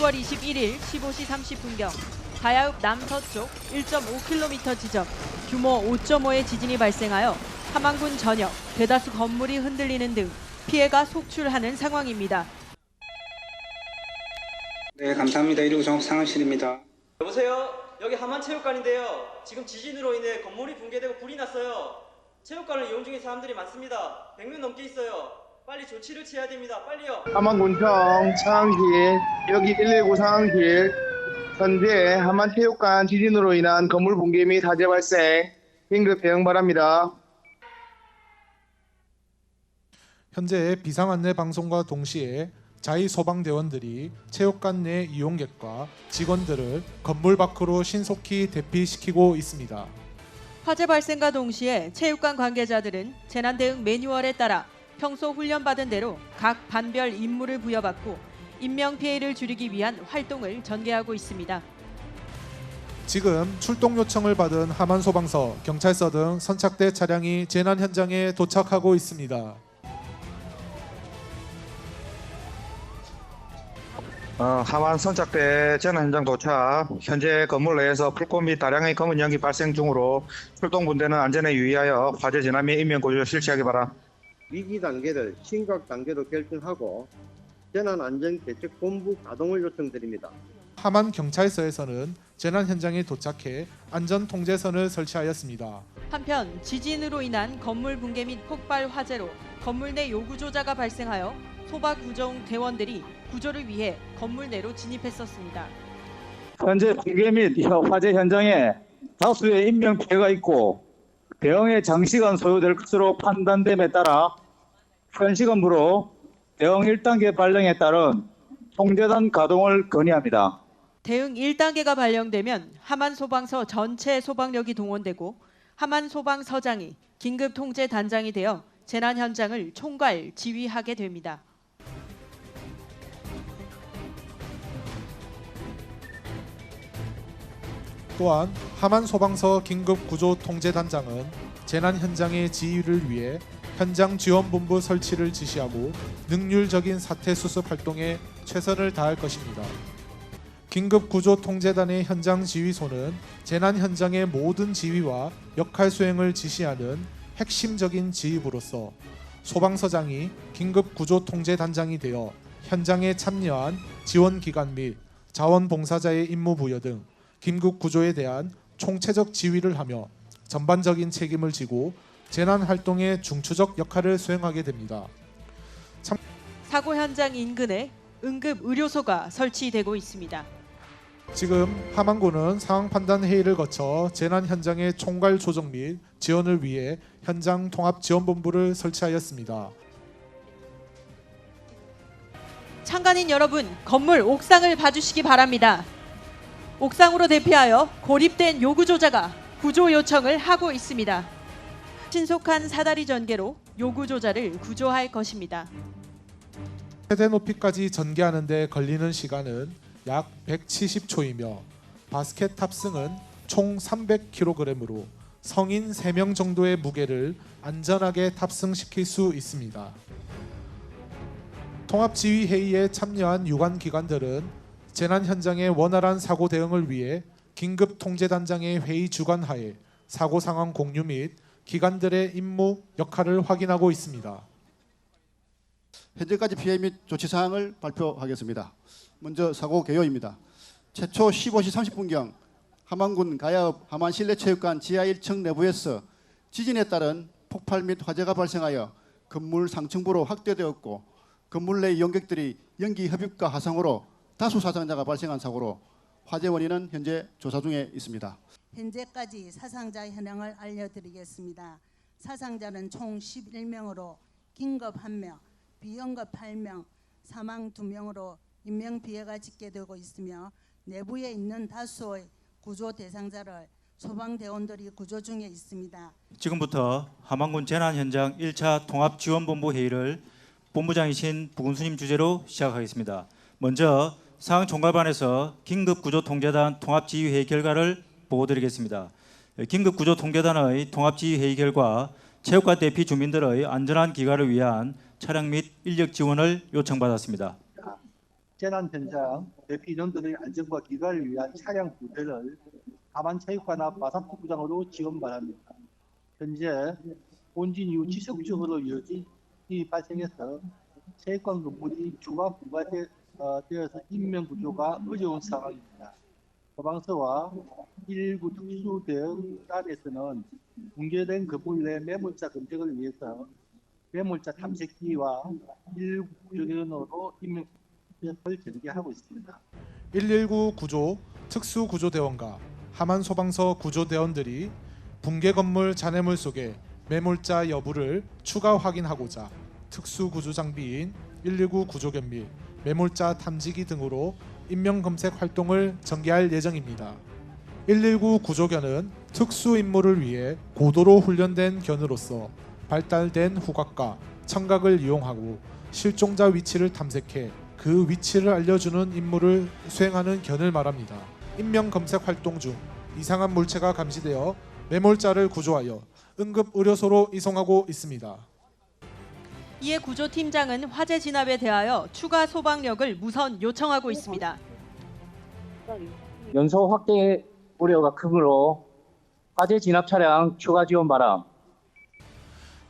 10월 21일 15시 30분경 가야읍 남서쪽 1.5km 지점 규모 5.5의 지진이 발생하여 함안군 전역 대다수 건물이 흔들리는 등 피해가 속출하는 상황입니다. 네, 감사합니다. 119 상황실입니다. 여보세요? 여기 함안체육관인데요. 지금 지진으로 인해 건물이 붕괴되고 불이 났어요. 체육관을 이용 중인 사람들이 많습니다. 100명 넘게 있어요. 빨리 조치를 취해야 됩니다. 빨리요. 함안군청 상황실, 여기 119 상황실. 현재 함안체육관 지진으로 인한 건물 붕괴 및 화재 발생, 긴급 대응 바랍니다. 현재 비상안내 방송과 동시에 자위소방대원들이 체육관 내 이용객과 직원들을 건물 밖으로 신속히 대피시키고 있습니다. 화재 발생과 동시에 체육관 관계자들은 재난 대응 매뉴얼에 따라 평소 훈련받은 대로 각 반별 임무를 부여받고 인명 피해를 줄이기 위한 활동을 전개하고 있습니다. 지금 출동 요청을 받은 함안소방서, 경찰서 등 선착대 차량이 재난 현장에 도착하고 있습니다. 함안 선착대 재난 현장 도착. 현재 건물 내에서 불꽃 및 다량의 검은 연기 발생 중으로 출동 분대는 안전에 유의하여 화재 진화 및 인명 구조 실시하기 바랍니다. 위기 단계를 심각 단계로 결정하고 재난안전대책본부 가동을 요청드립니다. 함안 경찰서에서는 재난 현장에 도착해 안전 통제선을 설치하였습니다. 한편 지진으로 인한 건물 붕괴 및 폭발 화재로 건물 내 요구조자가 발생하여 소방구조용 대원들이 구조를 위해 건물 내로 진입했었습니다. 현재 붕괴 및 화재 현장에 다수의 인명 피해가 있고 대응에 장시간 소요될 것으로 판단됨에 따라 현시간부로 대응 1단계 발령에 따른 통제단 가동을 건의합니다. 대응 1단계가 발령되면 함안소방서 전체 소방력이 동원되고 함안소방서장이 긴급통제단장이 되어 재난 현장을 총괄 지휘하게 됩니다. 또한 함안소방서 긴급구조통제단장은 재난 현장의 지휘를 위해 현장지원본부 설치를 지시하고 능률적인 사태 수습 활동에 최선을 다할 것입니다. 긴급구조통제단의 현장지휘소는 재난 현장의 모든 지휘와 역할 수행을 지시하는 핵심적인 지휘부로서 소방서장이 긴급구조통제단장이 되어 현장에 참여한 지원기관 및 자원봉사자의 임무 부여 등 긴급구조에 대한 총체적 지휘를 하며 전반적인 책임을 지고 재난 활동의 중추적 역할을 수행하게 됩니다. 사고 현장 인근에 응급 의료소가 설치되고 있습니다. 지금 함안군은 상황 판단 회의를 거쳐 재난 현장의 총괄 조정 및 지원을 위해 현장 통합지원본부를 설치하였습니다. 참관인 여러분, 건물 옥상을 봐주시기 바랍니다. 옥상으로 대피하여 고립된 요구조자가 구조 요청을 하고 있습니다. 신속한 사다리 전개로 요구조자를 구조할 것입니다. 최대 높이까지 전개하는 데 걸리는 시간은 약 170초이며 바스켓 탑승은 총 300kg으로 성인 3명 정도의 무게를 안전하게 탑승시킬 수 있습니다. 통합지휘회의에 참여한 유관기관들은 재난 현장의 원활한 사고 대응을 위해 긴급통제단장의 회의 주관하에 사고 상황 공유 및 기관들의 임무, 역할을 확인하고 있습니다. 현재까지 피해 및 조치 사항을 발표하겠습니다. 먼저 사고 개요입니다. 최초 15시 30분경 함안군 가야읍 함안실내체육관 지하 1층 내부에서 지진에 따른 폭발 및 화재가 발생하여 건물 상층부로 확대되었고 건물 내 이용객들이 연기 흡입과 화상으로 다수 사상자가 발생한 사고로 화재 원인은 현재 조사 중에 있습니다. 현재까지 사상자 현황을 알려드리겠습니다. 사상자는 총 11명으로 긴급 1명, 비응급 8명, 사망 2명으로 인명피해가 집계되고 있으며 내부에 있는 다수의 구조 대상자를 소방대원들이 구조 중에 있습니다. 지금부터 함안군 재난현장 1차 통합지원본부 회의를 본부장이신 부군수님 주재로 시작하겠습니다. 먼저 상황총괄반에서 긴급구조통제단 통합지휘회의 결과를 보고드리겠습니다. 긴급구조통제단의 통합지휘회의 결과 체육관 대피 주민들의 안전한 귀가를 위한 차량 및 인력 지원을 요청받았습니다. 재난 현장 대피 인원들의 안전과 귀가를 위한 차량 2대를 하만체육관 앞 마산특구장으로 지원 바랍니다. 현재 본진 이후 지속적으로 이어진 이 발생해서 체육관 건물이 추가 부과되어서 인명 구조가 어려운 상황입니다. 소방서와 119 특수대응단에서는 붕괴된 건물 내 매몰자 검색을 위해서 매몰자 탐색기와 119 구조대원으로 인명 구조를 전개하고 있습니다. 119 구조 특수구조대원과 하만소방서 구조대원들이 붕괴 건물 잔해물 속에 매몰자 여부를 추가 확인하고자 특수구조 장비인 119 구조견 및 매몰자 탐지기 등으로 인명검색 활동을 전개할 예정입니다. 119 구조견은 특수 임무를 위해 고도로 훈련된 견으로서 발달된 후각과 청각을 이용하고 실종자 위치를 탐색해 그 위치를 알려주는 임무를 수행하는 견을 말합니다. 인명검색 활동 중 이상한 물체가 감지되어 매몰자를 구조하여 응급의료소로 이송하고 있습니다. 이에 구조팀장은 화재 진압에 대하여 추가 소방력을 무선 요청하고 있습니다. 연소 확대 우려가 크므로 화재 진압 차량 추가 지원 바람.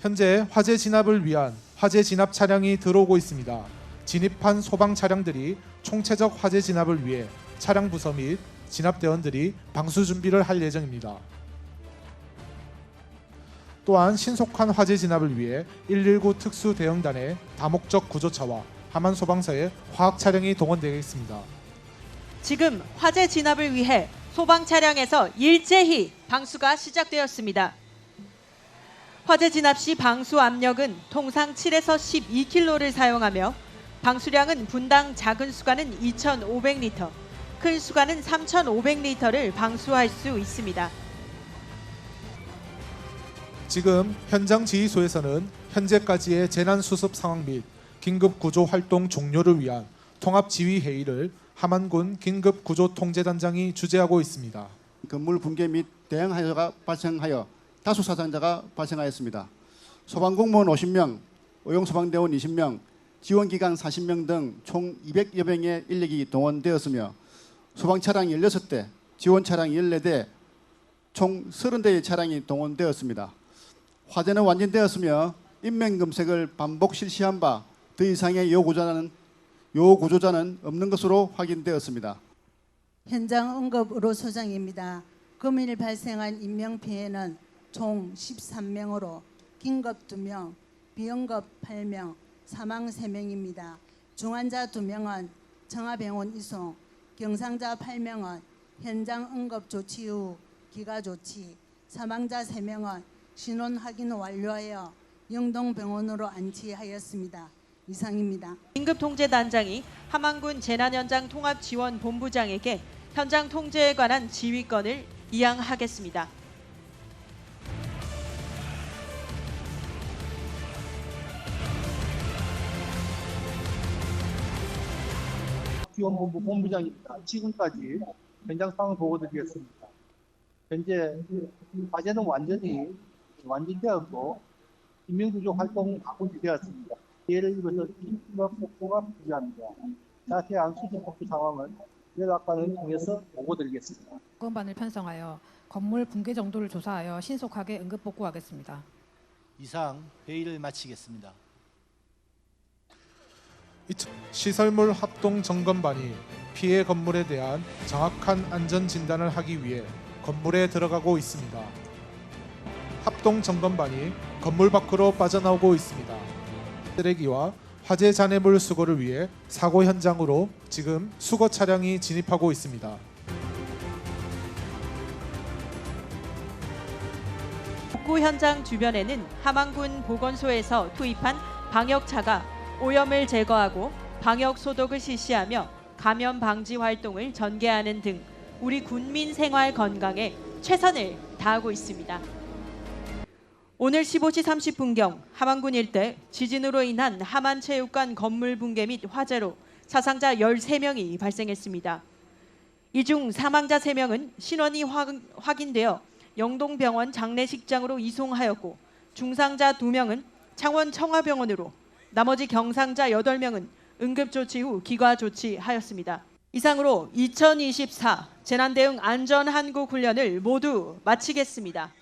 현재 화재 진압을 위한 화재 진압 차량이 들어오고 있습니다. 진입한 소방 차량들이 총체적 화재 진압을 위해 차량 부서 및 진압대원들이 방수 준비를 할 예정입니다. 또한 신속한 화재 진압을 위해 119 특수대응단의 다목적 구조차와 하만소방서의 화학 차량이 동원되겠습니다. 지금 화재 진압을 위해 소방 차량에서 일제히 방수가 시작되었습니다. 화재 진압 시 방수 압력은 통상 7에서 12kg를 사용하며 방수량은 분당 작은 수가는 2,500리터, 큰 수가는 3,500리터를 방수할 수 있습니다. 지금 현장 지휘소에서는 현재까지의 재난 수습 상황 및 긴급 구조 활동 종료를 위한 통합 지휘 회의를 함안군 긴급 구조 통제단장이 주재하고 있습니다. 건물 붕괴 및 대형하자가 발생하여 다수 사상자가 발생하였습니다. 소방공무원 50명, 의용소방대원 20명, 지원기관 40명 등 총 200여 명의 인력이 동원되었으며 소방차량 16대, 지원차량 14대, 총 30대의 차량이 동원되었습니다. 화재는 완전되었으며 인명검색을 반복 실시한 바 더 이상의 요구조자는 없는 것으로 확인되었습니다. 현장 응급의료소장입니다. 금일 발생한 인명피해는 총 13명으로 긴급 2명, 비응급 8명, 사망 3명입니다. 중환자 2명은 청하병원 이송, 경상자 8명은 현장 응급조치 후 기가조치, 사망자 3명은 신원 확인 완료하여 영동병원으로 안치하였습니다. 이상입니다. 긴급통제단장이 함안군 재난현장 통합지원본부장에게 현장 통제에 관한 지휘권을 이양하겠습니다. 지원본부 본부장입니다. 지금까지 현장 상황 보고드리겠습니다. 현재 화재는 완전되었고 인명구조 활동 마무리되었습니다. 피해를 입어서 긴급 복구가 필요합니다. 자세한 수습 복구 상황은 연락관을 통해서 보고드리겠습니다. 건반을 편성하여 건물 붕괴 정도를 조사하여 신속하게 응급 복구하겠습니다. 이상 회의를 마치겠습니다. 시설물 합동 점검반이 피해 건물에 대한 정확한 안전 진단을 하기 위해 건물에 들어가고 있습니다. 합동 점검반이 건물 밖으로 빠져나오고 있습니다. 쓰레기와 화재 잔해물 수거를 위해 사고 현장으로 지금 수거 차량이 진입하고 있습니다. 복구 현장 주변에는 함안군 보건소에서 투입한 방역차가 오염을 제거하고 방역 소독을 실시하며 감염 방지 활동을 전개하는 등 우리 군민 생활 건강에 최선을 다하고 있습니다. 오늘 15시 30분경 함안군 일대 지진으로 인한 함안체육관 건물 붕괴 및 화재로 사상자 13명이 발생했습니다. 이 중 사망자 3명은 신원이 확인되어 영동병원 장례식장으로 이송하였고 중상자 2명은 창원 청하병원으로 나머지 경상자 8명은 응급조치 후 기과 조치하였습니다. 이상으로 2024 재난대응 안전한국훈련을 모두 마치겠습니다.